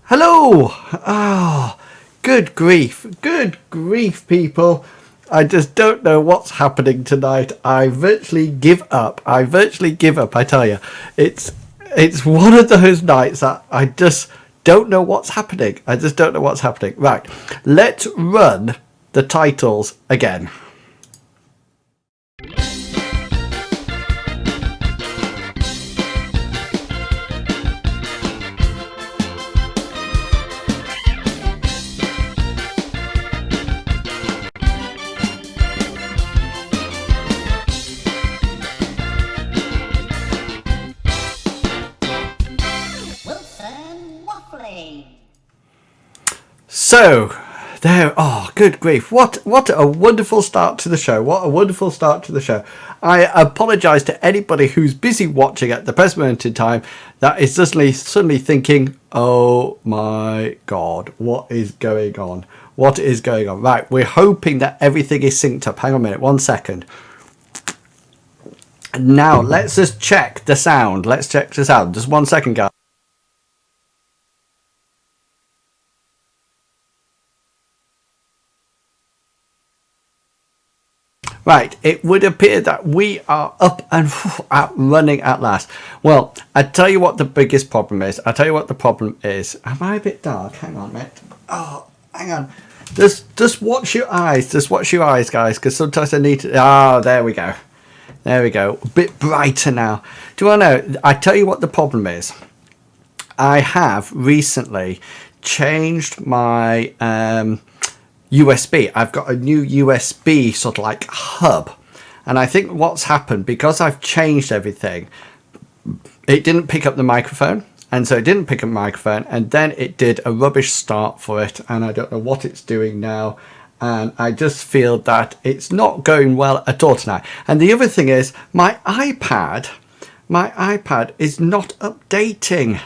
Hello! Good grief, people. I just don't know what's happening tonight. I virtually give up. I tell you. It's one of those nights that I just don't know what's happening. Right, let's run the titles again. So, there, good grief. What a wonderful start to the show. I apologise to anybody who's busy watching at the present moment in time that is suddenly thinking, oh my God, what is going on? Right, we're hoping that everything is synced up. Hang on a minute, 1 second. Now, let's just check the sound. Just 1 second, guys. Right, it would appear that we are up and running at last. Well, I tell you what the biggest problem is. Am I a bit dark? Hang on a minute. Oh, hang on. Just watch your eyes. Guys, because sometimes I need to... there we go. A bit brighter now. Do you want to know? I tell you what the problem is. I have recently changed my... USB. I've got a new USB sort of like hub, and I think what's happened, because I've changed everything, it didn't pick up the microphone, and then it did a rubbish start for it, and I don't know what it's doing now, and I just feel that it's not going well at all tonight. And the other thing is my iPad is not updating,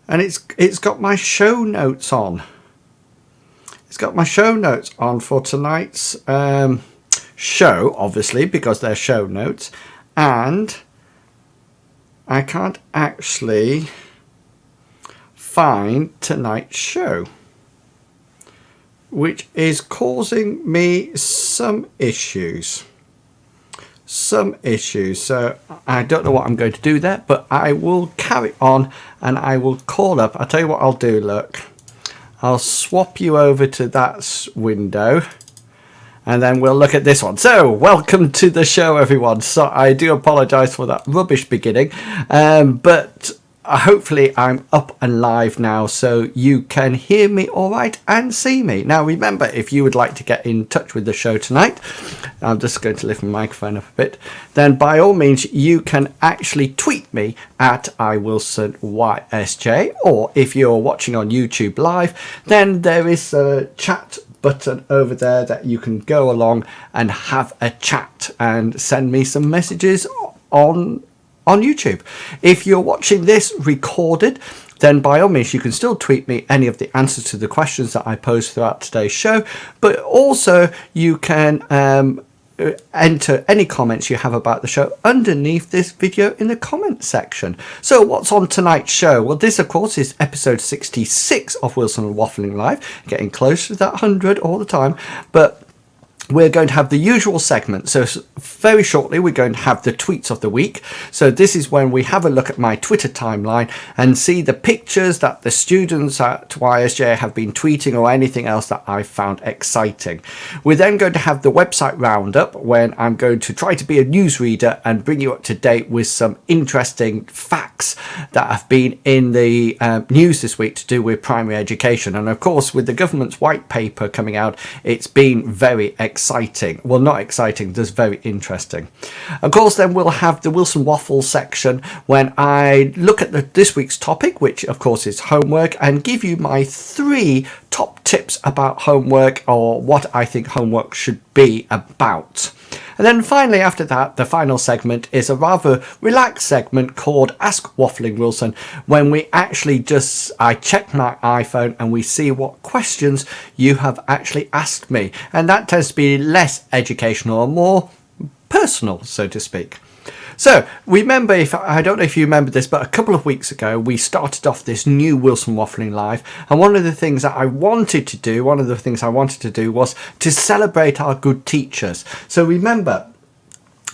and it's got my show notes on. It's got my show notes on for tonight's show, obviously, because they're show notes. And I can't actually find tonight's show, which is causing me some issues. So I don't know what I'm going to do there, but I will carry on and I will call up. I'll tell you what I'll do, look. I'll swap you over to that window, and then we'll look at this one. So, welcome to the show, everyone. So, I do apologise for that rubbish beginning, but hopefully I'm up and live now, so you can hear me all right and see me. Now, remember, if you would like to get in touch with the show tonight, I'm just going to lift my microphone up a bit, then by all means, you can actually tweet me at iwilsonysj, or if you're watching on YouTube live, then there is a chat button over there that you can go along and have a chat and send me some messages on YouTube. If you're watching this recorded, then by all means you can still tweet me any of the answers to the questions that I pose throughout today's show, but also you can enter any comments you have about the show underneath this video in the comment section. So what's on tonight's show? Well, this of course is episode 66 of Wilson and Waffling Live, getting close to that 100 all the time, but we're going to have the usual segment. So very shortly, we're going to have the tweets of the week. So this is when we have a look at my Twitter timeline and see the pictures that the students at YSJ have been tweeting or anything else that I found exciting. We're then going to have the website roundup, when I'm going to try to be a newsreader and bring you up to date with some interesting facts that have been in the news this week to do with primary education. And of course, with the government's white paper coming out, it's been very exciting. Well, not exciting, just very interesting. Of course, then we'll have the Wilson Waffles section when I look at this week's topic, which of course is homework, and give you my 3 top tips about homework, or what I think homework should be about. And then finally, after that, the final segment is a rather relaxed segment called Ask Waffling Wilson, when we actually I check my iPhone and we see what questions you have actually asked me. And that tends to be less educational and more personal, so to speak. So remember, if I don't know if you remember this, but a couple of weeks ago we started off this new Wilson Waffling Live, and one of the things that I wanted to do, was to celebrate our good teachers. So remember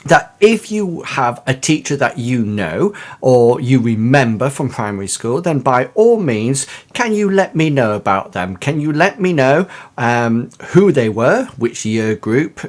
that if you have a teacher that you know or you remember from primary school, then by all means, can you let me know about them? Can you let me know who they were, which year group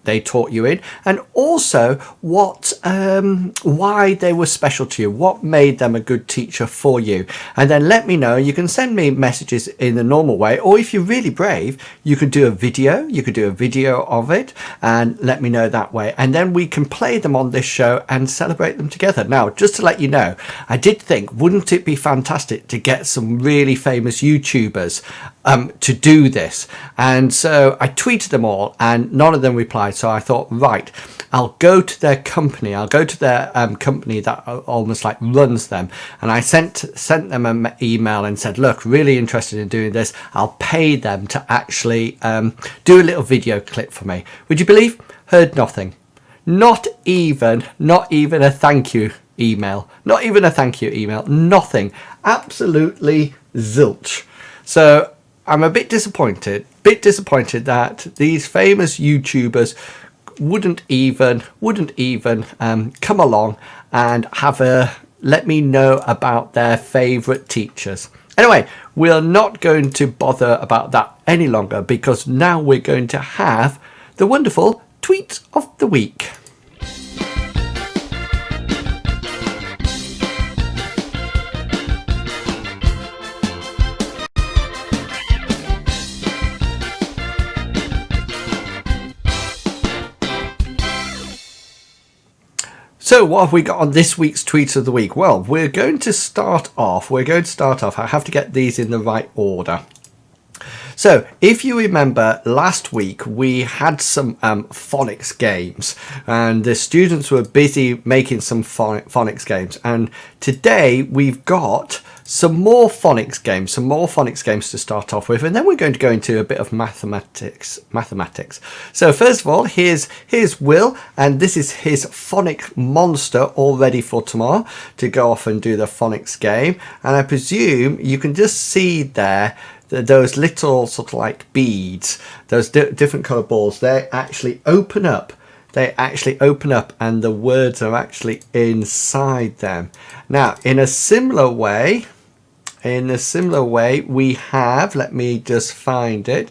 they taught you in, and also why they were special to you, what made them a good teacher for you? And then let me know. You can send me messages in the normal way, or if you're really brave, you could do a video. You could do a video of it and let me know that way, and then we can play them on this show and celebrate them together. Now, just to let you know, I did think, wouldn't it be fantastic to get some really famous YouTubers to do this? And so I tweeted them all and none of them replied. So I thought, right, I'll go to their company. I'll go to their company that almost like runs them. And I sent them an email and said, look, really interested in doing this. I'll pay them to actually do a little video clip for me. Would you believe? Heard nothing. Not even a thank you email. Not even a thank you email. Nothing. Absolutely zilch. So I'm a bit disappointed that these famous YouTubers wouldn't even come along and let me know about their favorite teachers. Anyway, we're not going to bother about that any longer, because now we're going to have the wonderful tweet of the week. So what have we got on this week's tweet of the week? Well, we're going to start off. I have to get these in the right order. So if you remember, last week we had some phonics games, and the students were busy making some phonics games, and today we've got some more phonics games to start off with, and then we're going to go into a bit of mathematics. So first of all, here's Will, and this is his phonic monster all ready for tomorrow to go off and do the phonics game. And I presume you can just see there those little sort of like beads, those different color balls, they actually open up, and the words are actually inside them. Now, in a similar way, we have, let me just find it,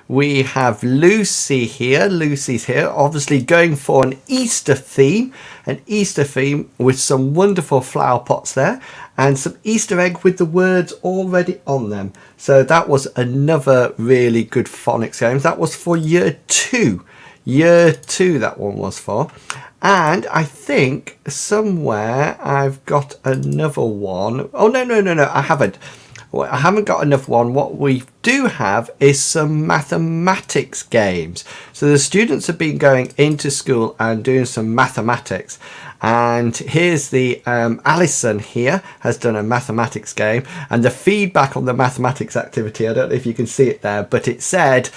we have Lucy here. Lucy's here, obviously going for an Easter theme with some wonderful flower pots there and some Easter egg with the words already on them. So that was another really good phonics game. That was for year two. That one was for. And I think somewhere I've got another one. Oh, no, I haven't. Well, I haven't got enough one. What we do have is some mathematics games. So the students have been going into school and doing some mathematics. And here's the Alison here has done a mathematics game. And the feedback on the mathematics activity, I don't know if you can see it there, but it said,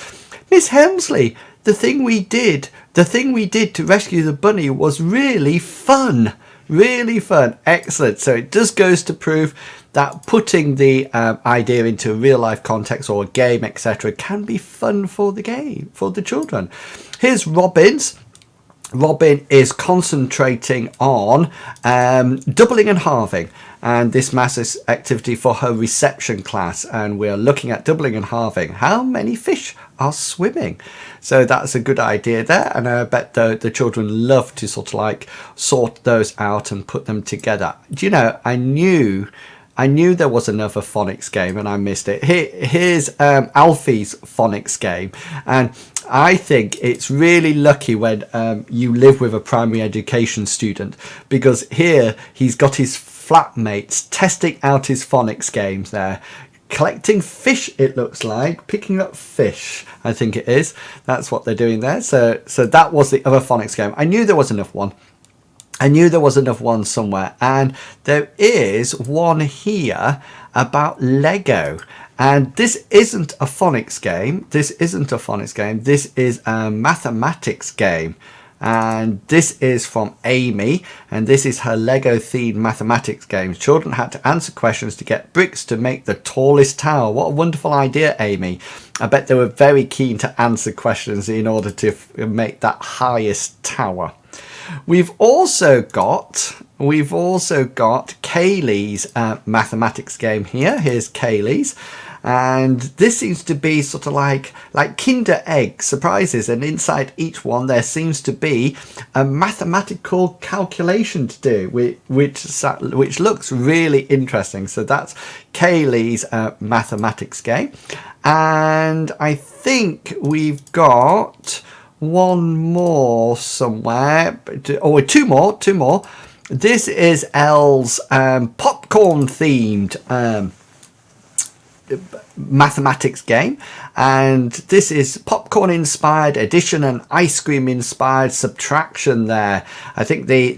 Miss Helmsley, the thing we did to rescue the bunny was really fun. Really fun. Excellent. So it just goes to prove that putting the idea into a real life context or a game, etc., can be fun for the game, for the children. Here's Robin's. Robin is concentrating on doubling and halving, and this maths activity for her reception class, and we're looking at doubling and halving. How many fish are swimming? So that's a good idea there, and I bet the children love to sort of like sort those out and put them together. Do you know, I knew there was another phonics game and I missed it. Here's Alfie's phonics game, and I think it's really lucky when you live with a primary education student, because here he's got his flatmates testing out his phonics games there. Collecting fish, it looks like. Picking up fish, I think it is. That's what they're doing there. So that was the other phonics game. I knew there was another one. Somewhere. And there is one here about Lego. And this isn't a phonics game. This is a mathematics game. And this is from Amy, and this is her Lego themed mathematics game. Children had to answer questions to get bricks to make the tallest tower. What a wonderful idea, Amy. I bet they were very keen to answer questions in order to make that highest tower. We've also got Kaylee's mathematics game here. Here's Kaylee's. And this seems to be sort of like Kinder Egg surprises, and inside each one there seems to be a mathematical calculation to do, which looks really interesting. So that's Kaylee's mathematics game. And I think we've got one more somewhere, or two more. This is Elle's popcorn themed mathematics game, and this is popcorn inspired addition and ice cream inspired subtraction there. I think the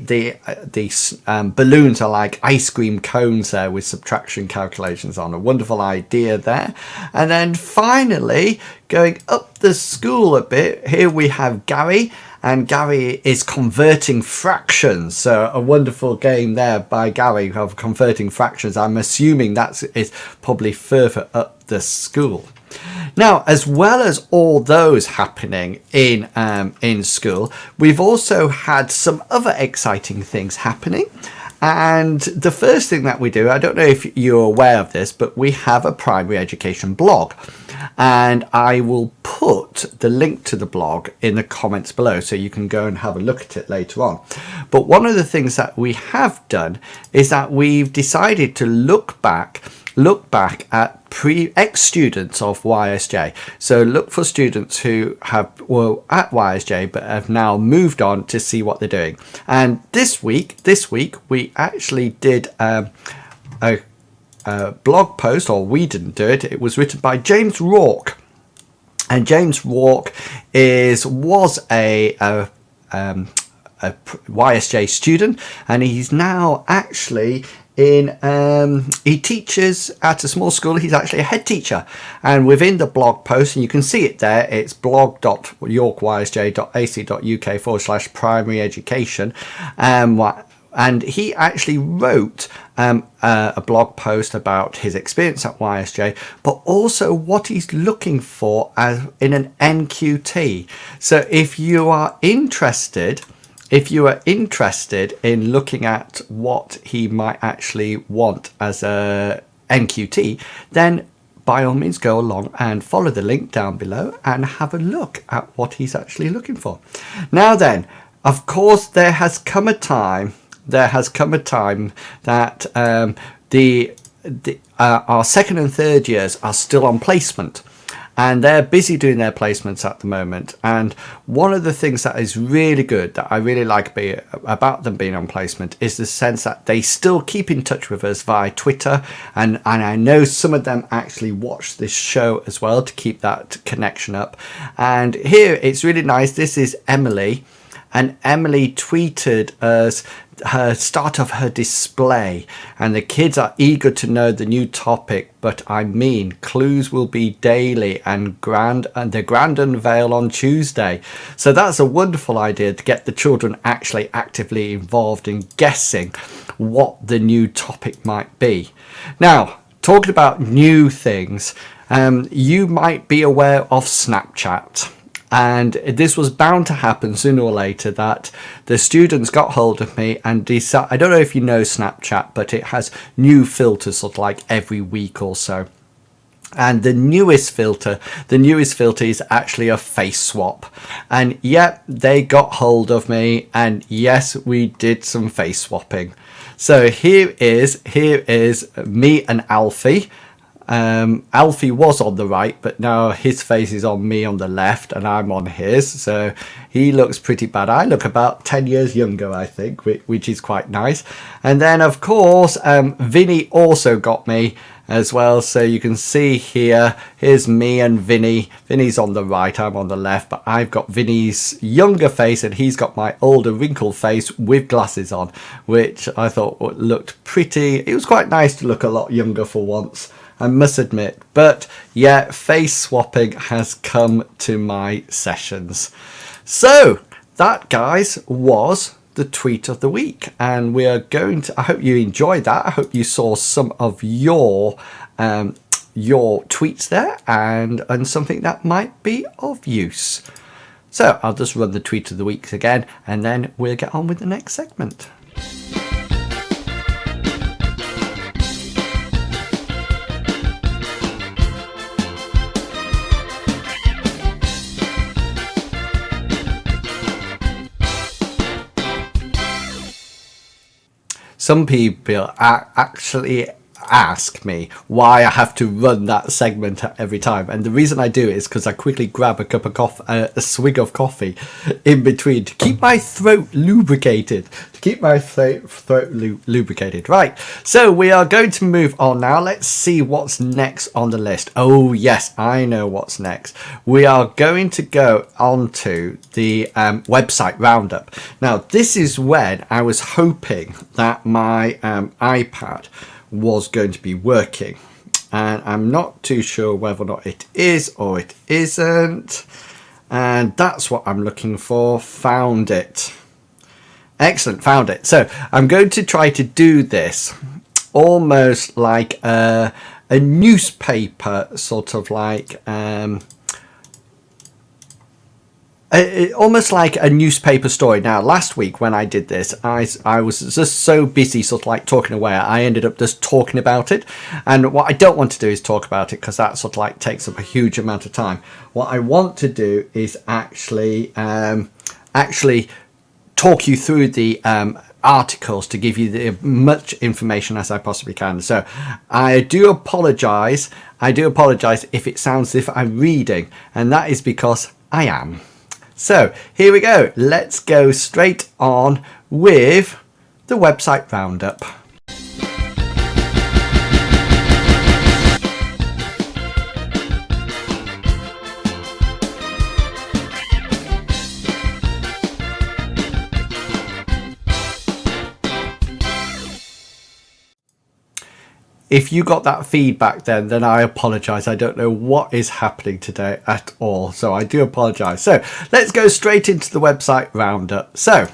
balloons are like ice cream cones there with subtraction calculations on. A wonderful idea there. And then finally, going up the school a bit, here we have Gary. And Gary is converting fractions. So a wonderful game there by Gary of converting fractions. I'm assuming that is probably further up the school. Now, as well as all those happening in school, we've also had some other exciting things happening. And the first thing that we do, I don't know if you're aware of this, but we have a primary education blog. And I will put the link to the blog in the comments below so you can go and have a look at it later on. But one of the things that we have done is that we've decided to look back at ex-students of YSJ. So look for students who were at YSJ but have now moved on to see what they're doing. And this week we actually did a blog post, or we didn't do it. It was written by James Rourke, and James Rourke was a YSJ student, and he's now actually he teaches at a small school. He's actually a head teacher, and within the blog post, and you can see it there, it's blog.yorkysj.ac.uk/primary education. And he actually wrote a blog post about his experience at YSJ, but also what he's looking for in an NQT. So if you are interested in looking at what he might actually want as a NQT, then by all means go along and follow the link down below and have a look at what he's actually looking for. Now then, of course, there has come a time that our second and third years are still on placement, and they're busy doing their placements at the moment. And one of the things that is really good, that I really like about them being on placement, is the sense that they still keep in touch with us via Twitter, and I know some of them actually watch this show as well to keep that connection up. And here it's really nice. This is Emily, and Emily tweeted us her start of her display, and the kids are eager to know the new topic, but I mean clues will be daily and the grand unveil on Tuesday. So that's a wonderful idea, to get the children actually actively involved in guessing what the new topic might be. Now, talking about new things, you might be aware of Snapchat. And this was bound to happen sooner or later, that the students got hold of me and decided, I don't know if you know Snapchat, but it has new filters sort of like every week or so. And the newest filter is actually a face swap. And yep, they got hold of me, and yes, we did some face swapping. So here is me and Alfie. Alfie was on the right, but now his face is on me on the left, and I'm on his, so he looks pretty bad. I look about 10 years younger, I think, which is quite nice. And then of course Vinny also got me as well, so you can see here's me and Vinny. Vinny's on the right, I'm on the left, but I've got Vinny's younger face and he's got my older wrinkled face with glasses on, which I thought looked pretty. It was quite nice to look a lot younger for once, I must admit. But yeah, face swapping has come to my sessions. So that, guys, was the tweet of the week, and we are going to, I hope you enjoyed that. I hope you saw some of your tweets there and something that might be of use. So I'll just run the tweet of the week again, and then we'll get on with the next segment. Some people actually ask me why I have to run that segment every time, and the reason I do it is because I quickly grab a cup of coffee, a swig of coffee in between to keep my throat lubricated. Right, so we are going to move on now. Let's see what's next on the list. Oh yes, I know what's next. We are going to go on to the website roundup. Now this is when I was hoping that my iPad was going to be working, and I'm not too sure whether or not it is or it isn't, and that's what I'm looking for. Found it. Excellent, found it. So I'm going to try to do this almost like a newspaper, sort of like almost like a newspaper story. Now, last week when I did this, I was just so busy sort of like talking away, I ended up just talking about it. And what I don't want to do is talk about it, because that sort of like takes up a huge amount of time. What I want to do is actually talk you through the articles to give you the much information as I possibly can. So I do apologize if it sounds as if I'm reading, and that is because I am. So here we go. Let's go straight on with the website roundup. If you got that feedback then I apologize. I don't know what is happening today at all, so I do apologize. So let's go straight into the website roundup. So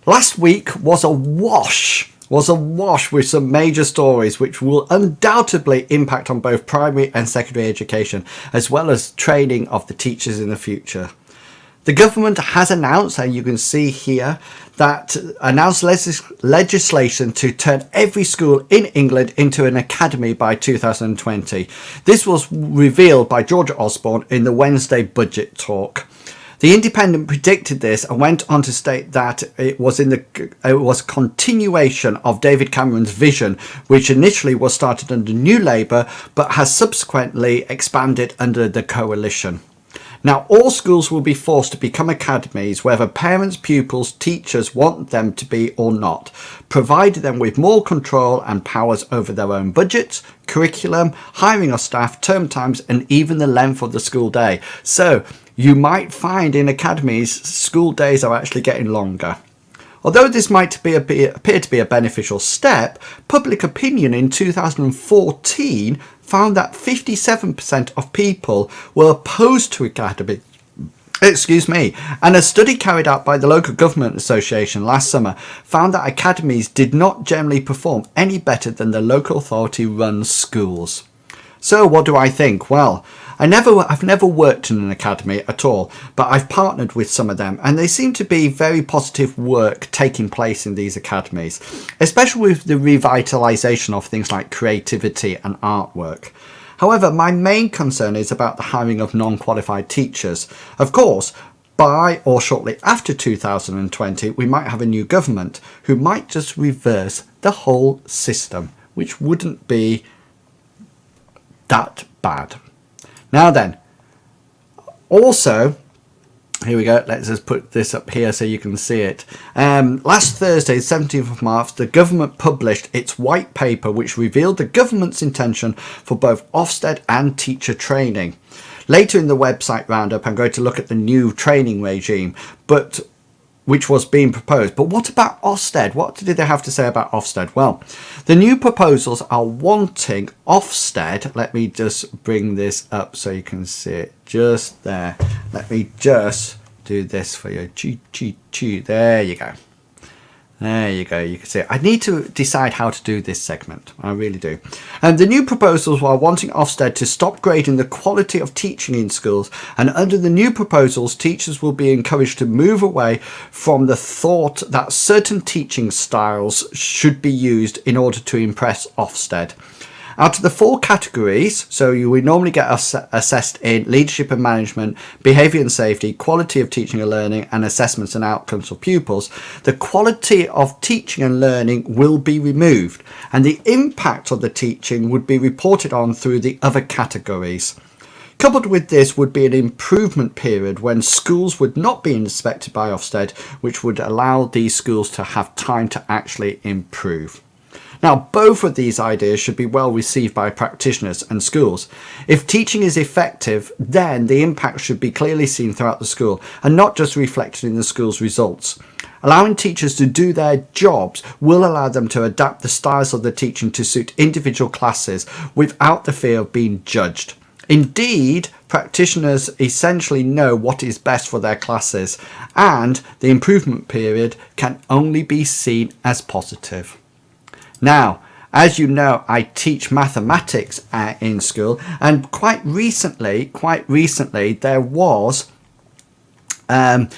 last week was a wash with some major stories which will undoubtedly impact on both primary and secondary education, as well as training of the teachers in the future. The government has announced, and you can see here, that announced legislation to turn every school in England into an academy by 2020. This was revealed by George Osborne in the Wednesday budget talk. The Independent predicted this and went on to state that it was a continuation of David Cameron's vision, which initially was started under New Labour but has subsequently expanded under the coalition. Now, all schools will be forced to become academies, whether parents, pupils, teachers want them to be or not, provided them with more control and powers over their own budgets, curriculum, hiring of staff, term times, and even the length of the school day. So you might find in academies, school days are actually getting longer. Although this might appear to be a beneficial step, public opinion in 2014 found that 57% of people were opposed to academy. And a study carried out by the Local Government Association last summer found that academies did not generally perform any better than the local authority run schools. So what do I think? Well, I've never worked in an academy at all, but I've partnered with some of them, and they seem to be very positive work taking place in these academies, especially with the revitalisation of things like creativity and artwork. However, my main concern is about the hiring of non-qualified teachers. Of course, by or shortly after 2020, we might have a new government who might just reverse the whole system, which wouldn't be that bad. Now then, also, here we go, let's just put this up here so you can see it. Last Thursday, 17th of March, the government published its white paper which revealed the government's intention for both Ofsted and teacher training. Later in the website roundup, I'm going to look at the new training regime, which was being proposed. But what about Ofsted? What did they have to say about Ofsted? Well, the new proposals are wanting Ofsted. Let me just bring this up so you can see it just there. Let me just do this for you. There you go. There you go. You can see it. I need to decide how to do this segment. I really do. And the new proposals are wanting Ofsted to stop grading the quality of teaching in schools. And under the new proposals, teachers will be encouraged to move away from the thought that certain teaching styles should be used in order to impress Ofsted. Out of the 4 categories, so you would normally get assessed in leadership and management, behaviour and safety, quality of teaching and learning, and assessments and outcomes for pupils, the quality of teaching and learning will be removed, and the impact of the teaching would be reported on through the other categories. Coupled with this would be an improvement period when schools would not be inspected by Ofsted, which would allow these schools to have time to actually improve. Now, both of these ideas should be well received by practitioners and schools. If teaching is effective, then the impact should be clearly seen throughout the school and not just reflected in the school's results. Allowing teachers to do their jobs will allow them to adapt the styles of the teaching to suit individual classes without the fear of being judged. Indeed, practitioners essentially know what is best for their classes, and the improvement period can only be seen as positive. Now, as you know, I teach mathematics in school, and quite recently there was the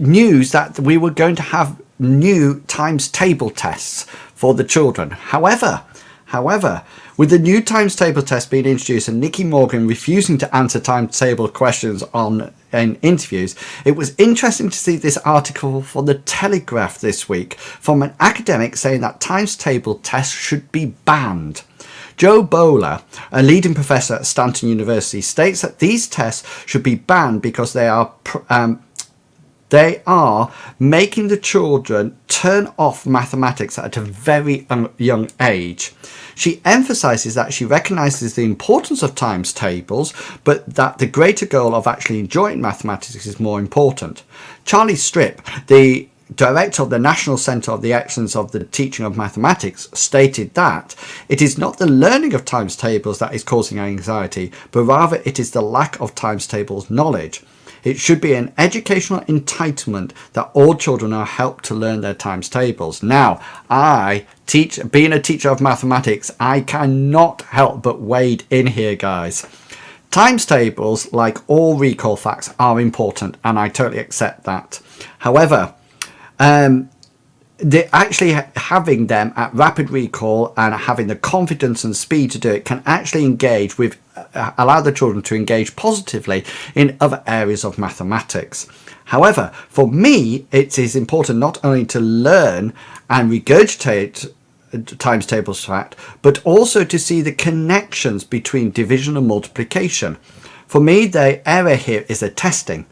news that we were going to have new times table tests for the children. However, with the new times table test being introduced and Nicky Morgan refusing to answer timetable questions in interviews, it was interesting to see this article for the Telegraph this week from an academic saying that times table tests should be banned. Joe Bowler, a leading professor at Stanton University, states that these tests should be banned because they are making the children turn off mathematics at a very young age. She emphasises that she recognises the importance of times tables, but that the greater goal of actually enjoying mathematics is more important. Charlie Stripp, the director of the National Centre of the Excellence of the Teaching of Mathematics, stated that it is not the learning of times tables that is causing anxiety, but rather it is the lack of times tables knowledge. It should be an educational entitlement that all children are helped to learn their times tables. Now, being a teacher of mathematics, I cannot help but wade in here, guys. Times tables, like all recall facts, are important, and I totally accept that. However, actually having them at rapid recall and having the confidence and speed to do it can actually allow the children to engage positively in other areas of mathematics. However, for me, it is important not only to learn and regurgitate times tables fact, but also to see the connections between division and multiplication. For me, the error here is the testing.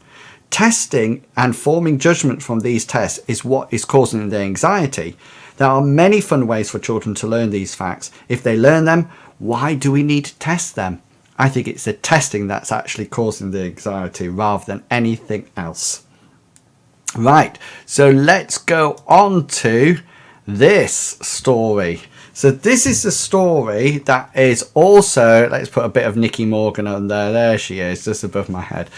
Testing and forming judgment from these tests is what is causing the anxiety. There are many fun ways for children to learn these facts. If they learn them, why do we need to test them? I think it's the testing that's actually causing the anxiety rather than anything else. Right, so let's go on to this story. So this is the story that is also, let's put a bit of Nicky Morgan on there. There she is, just above my head.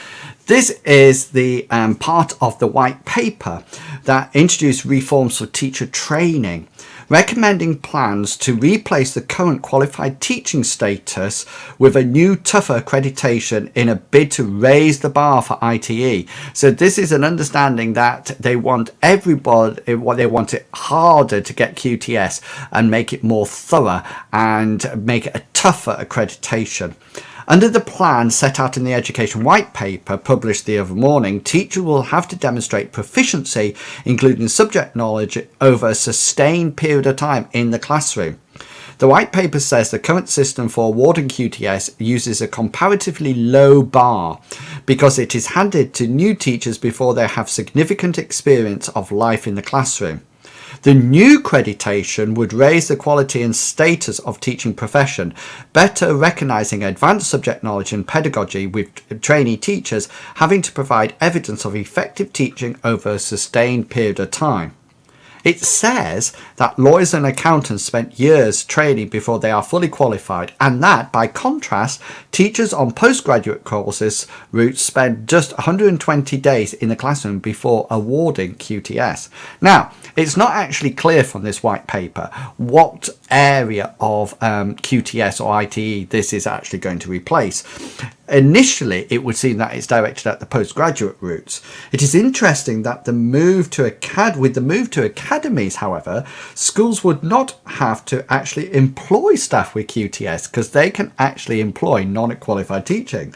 This is the part of the white paper that introduced reforms for teacher training, recommending plans to replace the current qualified teaching status with a new tougher accreditation in a bid to raise the bar for ITE. So this is an understanding that they want everybody, they want it harder to get QTS and make it more thorough and make it a tougher accreditation. Under the plan set out in the Education White Paper published the other morning, teachers will have to demonstrate proficiency, including subject knowledge, over a sustained period of time in the classroom. The White Paper says the current system for awarding QTS uses a comparatively low bar because it is handed to new teachers before they have significant experience of life in the classroom. The new accreditation would raise the quality and status of teaching profession, better recognising advanced subject knowledge and pedagogy, with trainee teachers having to provide evidence of effective teaching over a sustained period of time. It says that lawyers and accountants spent years training before they are fully qualified, and that, by contrast, teachers on postgraduate courses routes spend just 120 days in the classroom before awarding QTS. Now, it's not actually clear from this white paper what area of QTS or ITE this is actually going to replace. Initially, it would seem that it's directed at the postgraduate routes. It is interesting that with the move to academies, however, schools would not have to actually employ staff with QTS because they can actually employ non-qualified teaching.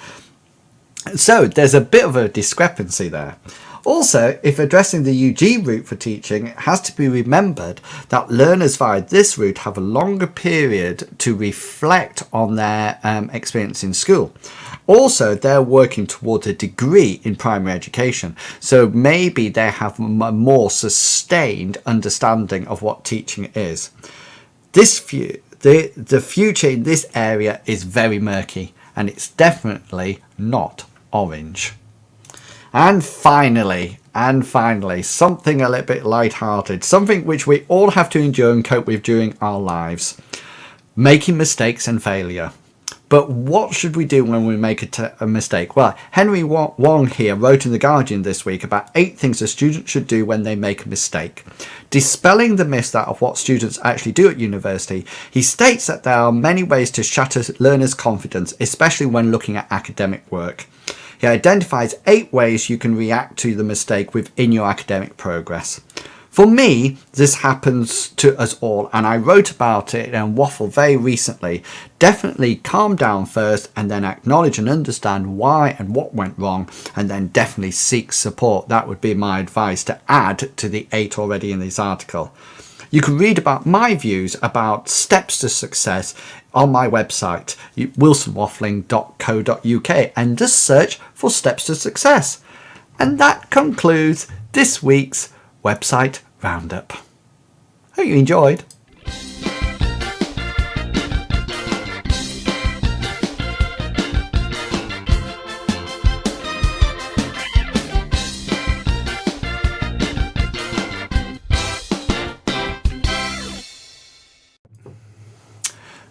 So there's a bit of a discrepancy there. Also, if addressing the UG route for teaching, it has to be remembered that learners via this route have a longer period to reflect on their experience in school. Also, they're working towards a degree in primary education, so maybe they have a more sustained understanding of what teaching is. The future in this area is very murky, and it's definitely not orange. And finally, something a little bit light-hearted, something which we all have to endure and cope with during our lives. Making mistakes and failure. But what should we do when we make a mistake? Well, Henry Wong here wrote in The Guardian this week about 8 things a student should do when they make a mistake. Dispelling the myth of what students actually do at university, he states that there are many ways to shatter learners' confidence, especially when looking at academic work. He identifies 8 ways you can react to the mistake within your academic progress. For me, this happens to us all, and I wrote about it in Waffle very recently. Definitely calm down first and then acknowledge and understand why and what went wrong, and then definitely seek support. That would be my advice to add to the 8 already in this article. You can read about my views about steps to success on my website, wilsonwaffling.co.uk, and just search for steps to success. And that concludes this week's website roundup. Hope you enjoyed.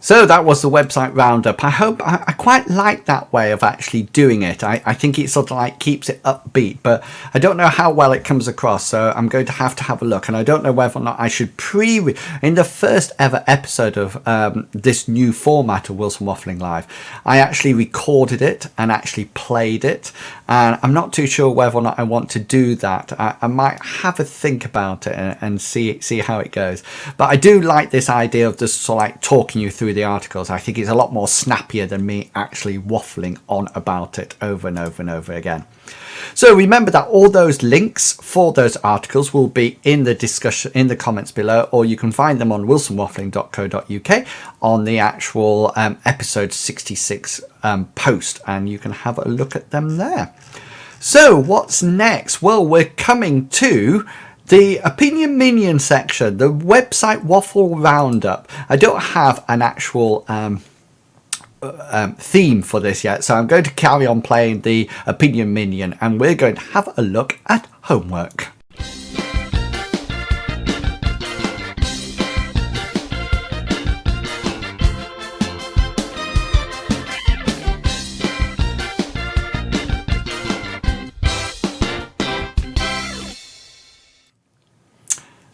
So that was the website roundup. I quite like that way of actually doing it. I think it sort of like keeps it upbeat, but I don't know how well it comes across, so I'm going to have a look. And I don't know whether or not I should in the first ever episode of this new format of Wilson Waffling Live, I actually recorded it and actually played it, and I'm not too sure whether or not I want to do that. I might have a think about it and see how it goes. But I do like this idea of just sort of like talking you through the articles. I think it's a lot more snappier than me actually waffling on about it over and over and over again. So remember that all those links for those articles will be in the discussion in the comments below, or you can find them on wilsonwaffling.co.uk on the actual episode 66 post, and you can have a look at them there. So what's next? Well, we're coming to the Opinion Minion section, the website Waffle Roundup. I don't have an actual theme for this yet, so I'm going to carry on playing the Opinion Minion, and we're going to have a look at homework.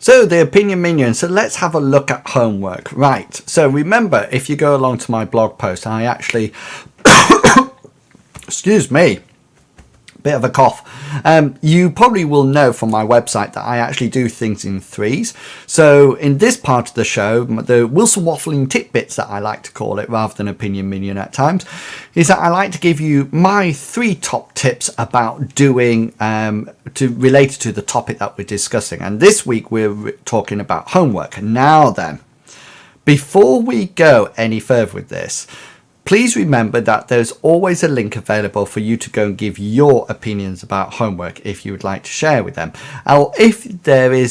So the Opinion Minion, so let's have a look at homework. Right, so remember, if you go along to my blog post, I actually, excuse me, bit of a cough. You probably will know from my website that I actually do things in 3s. So in this part of the show, the Wilson Waffling Tidbits that I like to call it, rather than Opinion Minion at times, is that I like to give you my 3 top tips about doing related to the topic that we're discussing. And this week we're talking about homework. Now then, before we go any further with this, please remember that there's always a link available for you to go and give your opinions about homework if you would like to share with them. Or if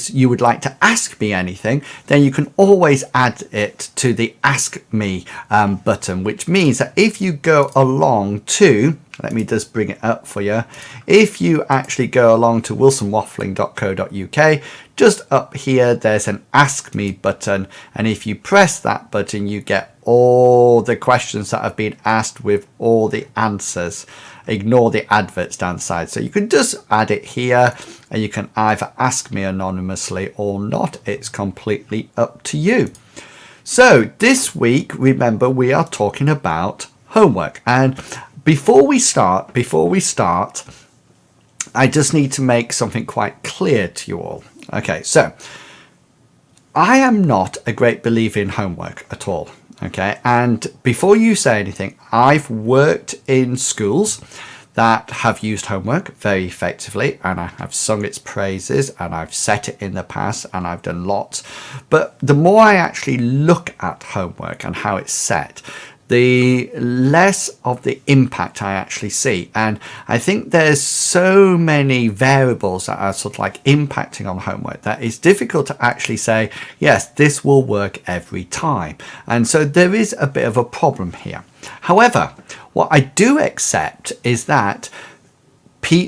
you would like to ask me anything, then you can always add it to the Ask Me button, which means that if you go along to, let me just bring it up for you. If you actually go along to wilsonwaffling.co.uk, just up here there's an Ask Me button, and if you press that button you get all the questions that have been asked with all the answers. Ignore the adverts down the side. So you can just add it here, and you can either ask me anonymously or not. It's completely up to you. So this week, remember, we are talking about homework. And before we start, I just need to make something quite clear to you all. Okay, so I am not a great believer in homework at all. Okay, and before you say anything, I've worked in schools that have used homework very effectively, and I have sung its praises, and I've set it in the past, and I've done lots. But the more I actually look at homework and how it's set, the less of the impact I actually see. And I think there's so many variables that are sort of like impacting on homework that it's difficult to actually say, yes, this will work every time. And so there is a bit of a problem here. However, what I do accept is that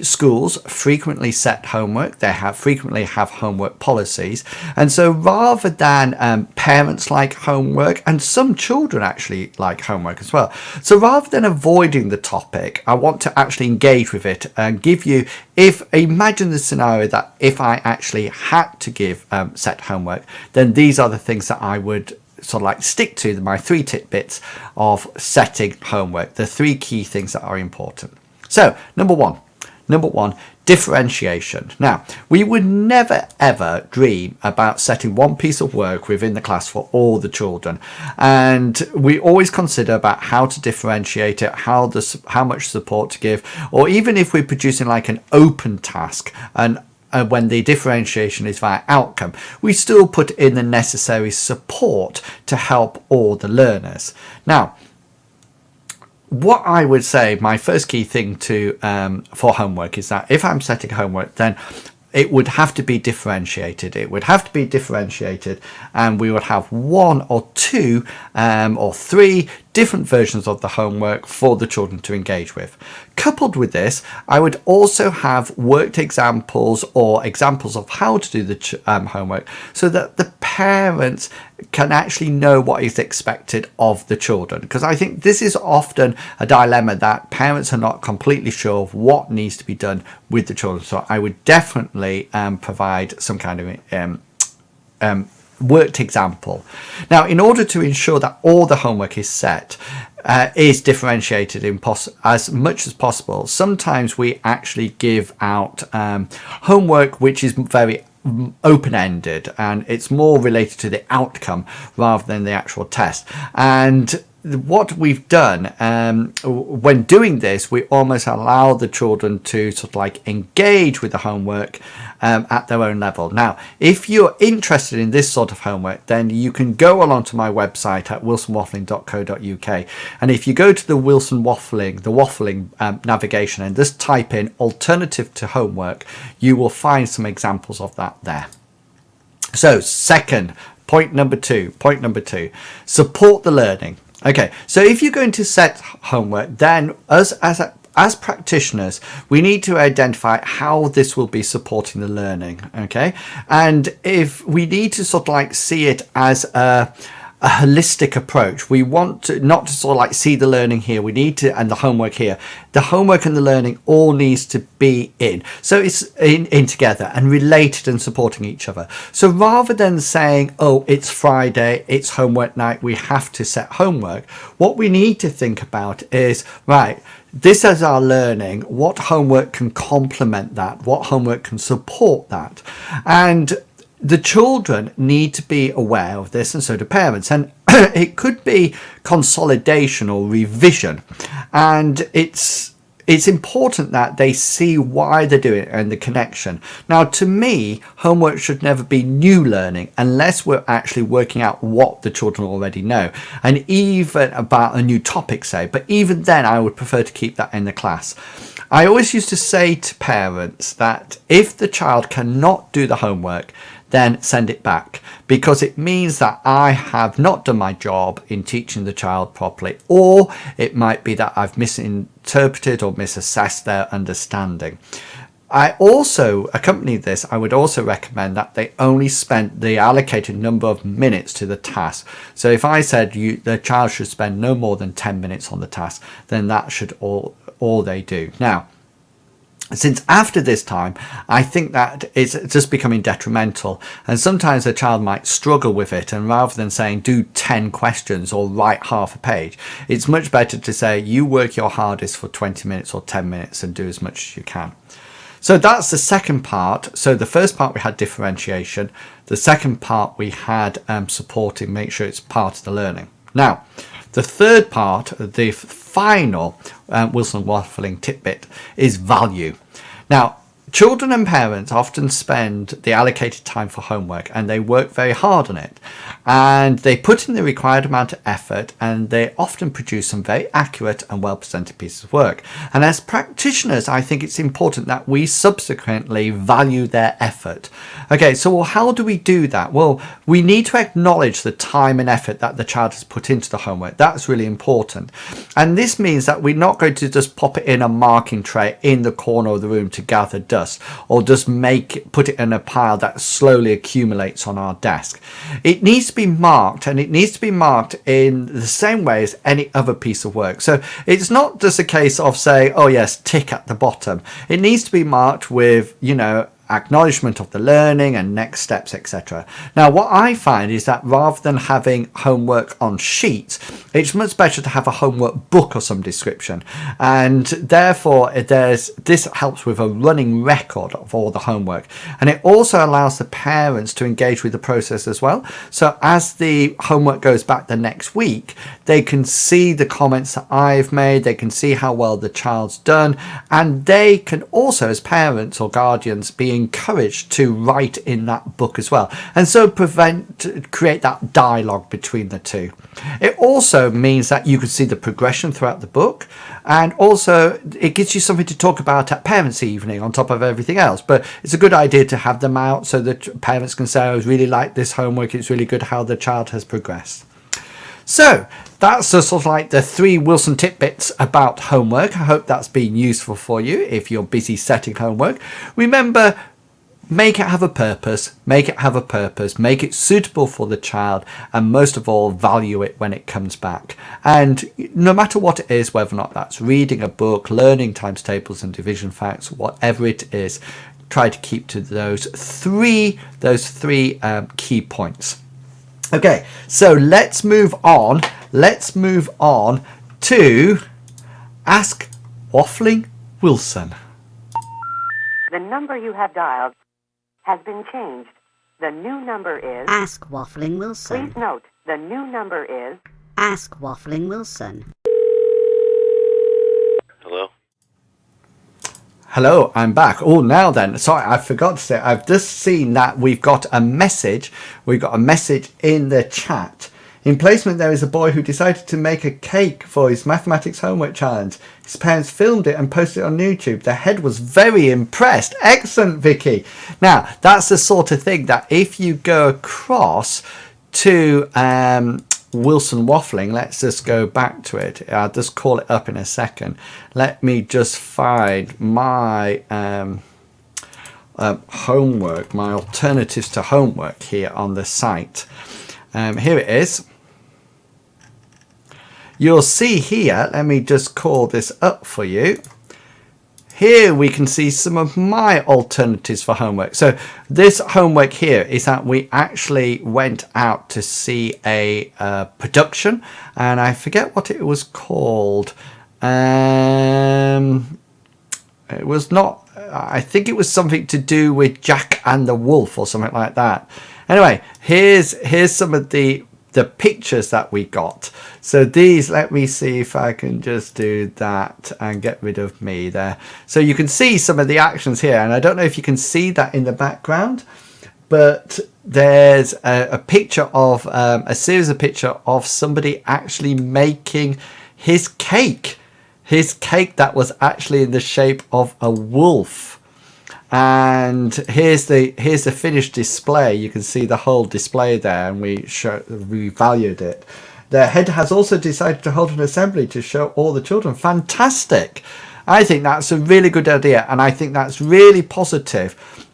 schools frequently set homework. They frequently have homework policies, and so rather than parents like homework, and some children actually like homework as well, so rather than avoiding the topic, I want to actually engage with it and give you, imagine the scenario that if I actually had to give set homework, then these are the things that I would sort of like stick to, my 3 tidbits of setting homework, the 3 key things that are important. So number one, differentiation. Now, we would never ever dream about setting one piece of work within the class for all the children, and we always consider about how to differentiate it, how much support to give, or even if we're producing like an open task, and when the differentiation is via outcome, we still put in the necessary support to help all the learners. Now, what I would say, my first key thing for homework is that if I'm setting homework, then it would have to be differentiated. And we would have 1 or 2 or 3 different versions of the homework for the children to engage with. Coupled with this, I would also have worked examples or examples of how to do the homework, so that the parents can actually know what is expected of the children. Because I think this is often a dilemma, that parents are not completely sure of what needs to be done with the children. So I would definitely provide some kind of worked example. Now, in order to ensure that all the homework is set, is differentiated as much as possible, sometimes we actually give out homework which is very open-ended, and it's more related to the outcome rather than the actual test. And what we've done when doing this, we almost allow the children to sort of like engage with the homework at their own level. Now, if you're interested in this sort of homework, then you can go along to my website at wilsonwaffling.co.uk, and if you go to the Waffling navigation and just type in alternative to homework, you will find some examples of that there. So point number two, support the learning. Okay, so if you're going to set homework, then as practitioners, we need to identify how this will be supporting the learning. Okay, and if we need to sort of like see it as a holistic approach, we want to not to sort of like see the learning here, we need to, and the homework here, the homework and the learning all needs to be in, so it's in together and related and supporting each other. So rather than saying, oh, it's Friday, it's homework night, we have to set homework, what we need to think about is, right, this is our learning, what homework can complement that, what homework can support that, and the children need to be aware of this, and so do parents. And it could be consolidation or revision, and it's important that they see why they're doing it and the connection. Now, to me, homework should never be new learning unless we're actually working out what the children already know, and even about a new topic, say. But even then, I would prefer to keep that in the class. I always used to say to parents that if the child cannot do the homework, then send it back, because it means that I have not done my job in teaching the child properly, or it might be that I've misinterpreted or misassessed their understanding. I also accompany this. I would also recommend that they only spend the allocated number of minutes to the task. So if I said the child should spend no more than 10 minutes on the task, then that should all they do. Now, since after this time, I think that it's just becoming detrimental, and sometimes a child might struggle with it, and rather than saying do 10 questions or write half a page, it's much better to say you work your hardest for 20 minutes or 10 minutes and do as much as you can. So that's the second part. So the first part we had differentiation, the second part we had supporting, make sure it's part of the learning. Now, the third part, the final Wilson Waffling tidbit, is value. Now, children and parents often spend the allocated time for homework and they work very hard on it. And they put in the required amount of effort and they often produce some very accurate and well presented pieces of work. And as practitioners, I think it's important that we subsequently value their effort. Okay, so how do we do that? Well, we need to acknowledge the time and effort that the child has put into the homework. That's really important. And this means that we're not going to just pop it in a marking tray in the corner of the room to gather dust, or just put it in a pile that slowly accumulates on our desk. It needs to be marked, and it needs to be marked in the same way as any other piece of work. So it's not just a case of saying, oh yes, tick at the bottom. It needs to be marked with, acknowledgement of the learning and next steps, etc. Now, what I find is that rather than having homework on sheets, it's much better to have a homework book of some description, and therefore this helps with a running record of all the homework, and it also allows the parents to engage with the process as well. So as the homework goes back the next week, they can see the comments that I've made, they can see how well the child's done, and they can also, as parents or guardians, be encouraged to write in that book as well, and so create that dialogue between the two. It also means that you can see the progression throughout the book, and also it gives you something to talk about at parents' evening on top of everything else. But it's a good idea to have them out so that parents can say, I really like this homework, it's really good how the child has progressed. So that's the sort of like the 3 Wilson tidbits about homework. I hope that's been useful for you if you're busy setting homework. Remember, make it have a purpose, make it suitable for the child, and most of all, value it when it comes back. And no matter what it is, whether or not that's reading a book, learning times tables and division facts, whatever it is, try to keep to those three key points. Okay, so let's move on. Let's move on to Ask Waffling Wilson. The number you have dialed has been changed. The new number is... Ask Waffling Wilson. Please note, the new number is... Ask Waffling Wilson. Hello? Hello, I'm back. Oh, now then, sorry, I forgot to say, I've just seen that we've got a message. We've got a message in the chat. In placement, there is a boy who decided to make a cake for his mathematics homework challenge. His parents filmed it and posted it on YouTube. The head was very impressed. Excellent, Vicky. Now, that's the sort of thing that if you go across to Wilson Waffling, let's just go back to it. I'll just call it up in a second. Let me just find my homework, my alternatives to homework here on the site. Here it is. You'll see here, let me just call this up for you. Here we can see some of my alternatives for homework. So this homework here is that we actually went out to see a production, and I forget what it was called. It was not, I think it was something to do with Jack and the Wolf or something like that. Anyway, here's some of the pictures that we got. So these, let me see if I can just do that and get rid of me there. So you can see some of the actions here, and I don't know if you can see that in the background, but there's a picture of a series of pictures of somebody actually making his cake that was actually in the shape of a wolf. And here's the finished display. You can see the whole display there, and we valued it. The head has also decided to hold an assembly to show all the children. Fantastic. I think that's a really good idea, and I think that's really positive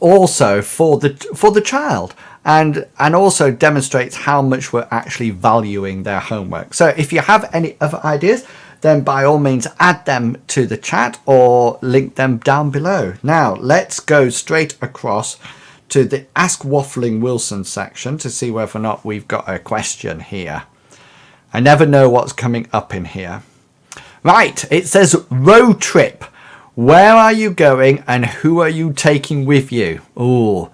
also for the child, and also demonstrates how much we're actually valuing their homework. So if you have any other ideas, then by all means add them to the chat or link them down below. Now let's go straight across to the Ask Waffling Wilson section to see whether or not we've got a question here. I never know what's coming up in here. Right, it says road trip. Where are you going and who are you taking with you? Oh,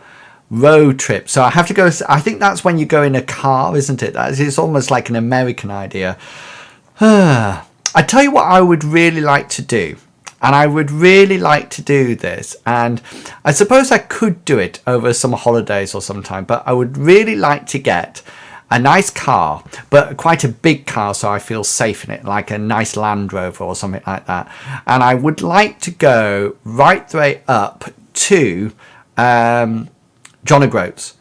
road trip. So I have to go. I think that's when you go in a car, isn't it? It's almost like an American idea. I tell you what I would really like to do. And I would really like to do this. And I suppose I could do it over some holidays or sometime. But I would really like to get a nice car, but quite a big car, so I feel safe in it, like a nice Land Rover or something like that. And I would like to go right the way up to John O'Groats.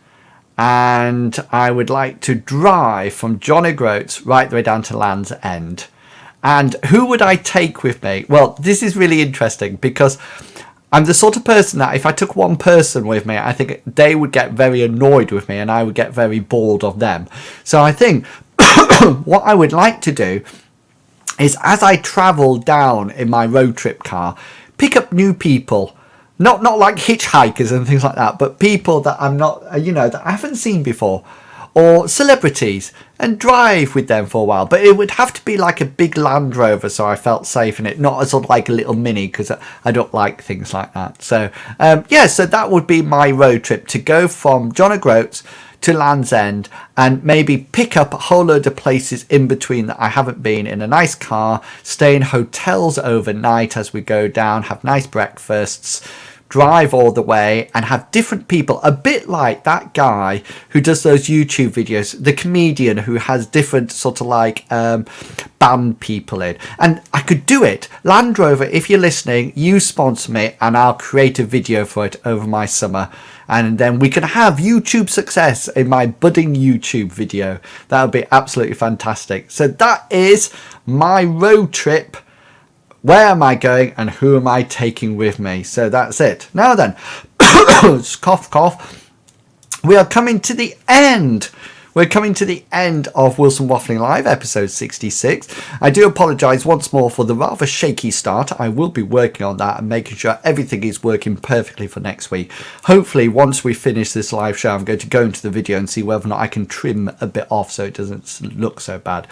And I would like to drive from John O'Groats right the way down to Land's End. And who would I take with me? Well, this is really interesting because I'm the sort of person that if I took one person with me, I think they would get very annoyed with me and I would get very bored of them. So I think what I would like to do is, as I travel down in my road trip car, pick up new people. Not like hitchhikers and things like that, but people that I'm not, that I haven't seen before. Or celebrities, and drive with them for a while. But it would have to be like a big Land Rover, so I felt safe in it, not as sort of like a little Mini, because I don't like things like that. So so that would be my road trip, to go from John O'Groats to Land's End and maybe pick up a whole load of places in between that I haven't been, in a nice car, stay in hotels overnight as we go down, have nice breakfasts, drive all the way and have different people, a bit like that guy who does those YouTube videos, the comedian who has different sort of like band people in. And I could do it. Land Rover, if you're listening, you sponsor me and I'll create a video for it over my summer. And then we can have YouTube success in my budding YouTube video. That would be absolutely fantastic. So that is my road trip. Where am I going and who am I taking with me? So that's it. Now then, cough, cough. We are coming to the end. We're coming to the end of Wilson Waffling Live, episode 66. I do apologise once more for the rather shaky start. I will be working on that and making sure everything is working perfectly for next week. Hopefully, once we finish this live show, I'm going to go into the video and see whether or not I can trim a bit off so it doesn't look so bad.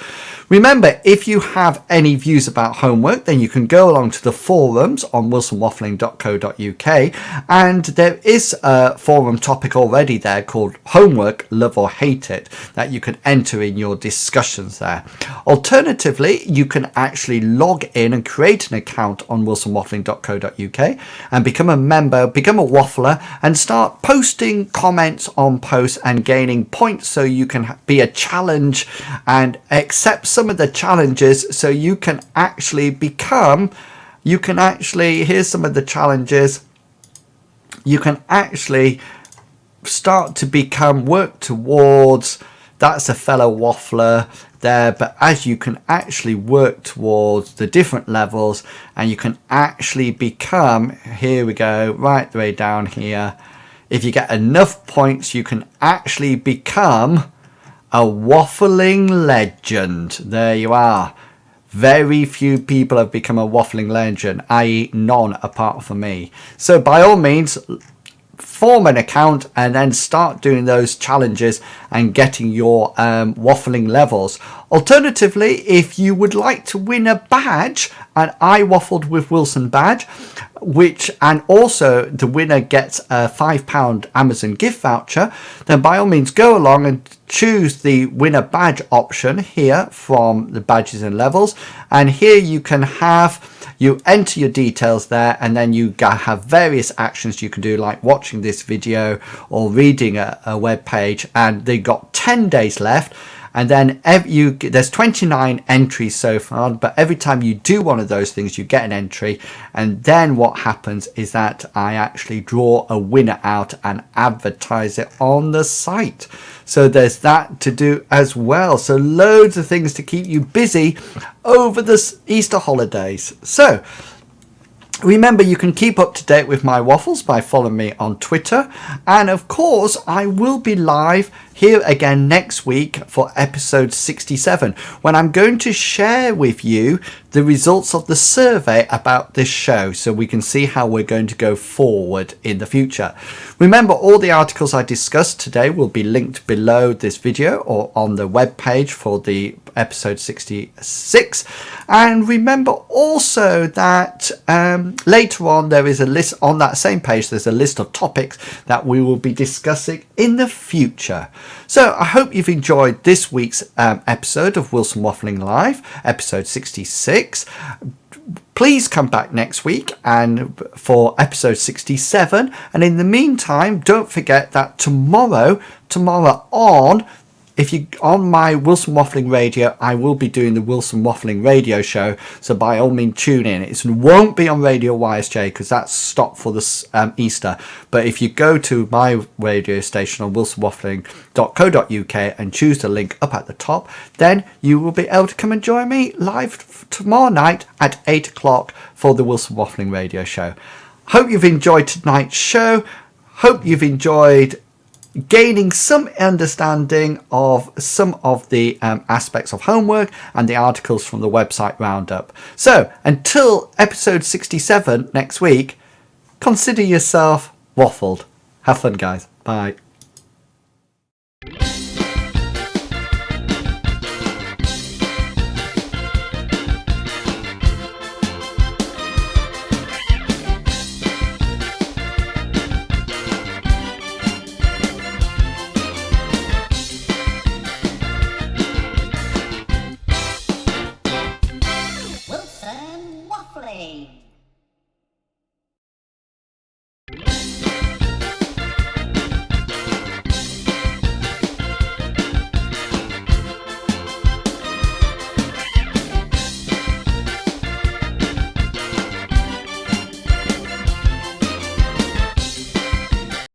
Remember, if you have any views about homework, then you can go along to the forums on wilsonwaffling.co.uk, and there is a forum topic already there called Homework, Love or Hate It, that you can enter in your discussions there. Alternatively, you can actually log in and create an account on wilsonwaffling.co.uk and become a member, become a waffler, and start posting comments on posts and gaining points so you can be a challenge and accept some of the challenges, so you can actually become, here's some of the challenges, you can actually start to work towards, that's a fellow waffler there, but as you can actually work towards the different levels and you can actually become, here we go, right the way down here, if you get enough points you can actually become a waffling legend. There you are. Very few people have become a waffling legend, i.e. none apart from me. So by all means, form an account and then start doing those challenges and getting your waffling levels. Alternatively, if you would like to win a badge, an I Waffled with Wilson badge, and also the winner gets a £5 Amazon gift voucher, then by all means go along and choose the winner badge option here from the badges and levels, and here you enter your details there, and then you have various actions you can do, like watching this video or reading a web page, and they got 10 days left. and then there's 29 entries so far, but every time you do one of those things you get an entry, and then what happens is that I actually draw a winner out and advertise it on the site. So there's that to do as well. So loads of things to keep you busy over the Easter holidays. So remember, you can keep up to date with my waffles by following me on Twitter. And of course, I will be live here again next week for episode 67, when I'm going to share with you the results of the survey about this show, so we can see how we're going to go forward in the future. Remember, all the articles I discussed today will be linked below this video or on the web page for the episode 66. And remember also that later on there is a list on that same page. There's a list of topics that we will be discussing in the future. So I hope you've enjoyed this week's episode of Wilson Waffling Live, episode 66. Please come back next week and for episode 67. And in the meantime, don't forget that tomorrow on, if you on my Wilson Waffling Radio, I will be doing the Wilson Waffling Radio show. So by all means, tune in. It won't be on Radio YSJ because that's stopped for the Easter. But if you go to my radio station on wilsonwaffling.co.uk and choose the link up at the top, then you will be able to come and join me live tomorrow night at 8 o'clock for the Wilson Waffling Radio show. Hope you've enjoyed tonight's show. Hope you've enjoyed gaining some understanding of some of the aspects of homework and the articles from the website roundup. So until episode 67 next week, consider yourself waffled. Have fun, guys. Bye.